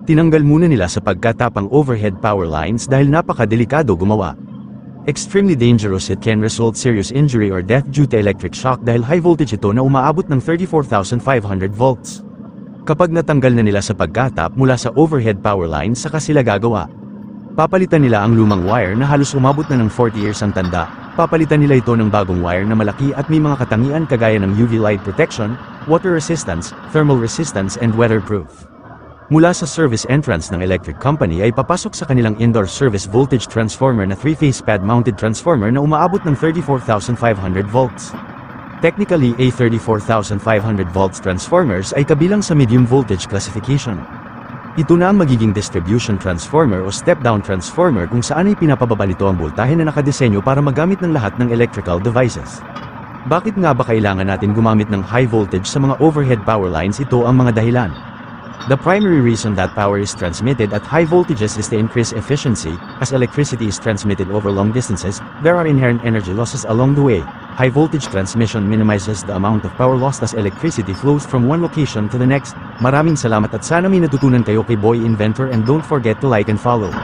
Tinanggal muna nila sa pagkatapang overhead power lines dahil napakadelikado gumawa. Extremely dangerous, it can result serious injury or death due to electric shock dahil high voltage ito na umaabot ng 34,500 volts. Kapag natanggal na nila sa pagkatap mula sa overhead power lines saka sila gagawa. Papalitan nila ang lumang wire na halos umabot na ng 40 years ang tanda, papalitan nila ito ng bagong wire na malaki at may mga katangian kagaya ng UV light protection, water resistance, thermal resistance and weatherproof. Mula sa service entrance ng electric company ay papasok sa kanilang indoor service voltage transformer na 3-phase pad-mounted transformer na umaabot ng 34,500 volts. Technically, a 34,500 volts transformers ay kabilang sa medium voltage classification. Ito na ang magiging distribution transformer o step-down transformer kung saan ay pinapababa nito ang voltahe na nakadesenyo para magamit ng lahat ng electrical devices. Bakit nga ba kailangan natin gumamit ng high voltage sa mga overhead power lines? Ito ang mga dahilan. The primary reason that power is transmitted at high voltages is to increase efficiency. As electricity is transmitted over long distances, there are inherent energy losses along the way. High voltage transmission minimizes the amount of power lost as electricity flows from one location to the next. Maraming salamat at sana may natutunan kayo kay Boy Inventor and don't forget to like and follow.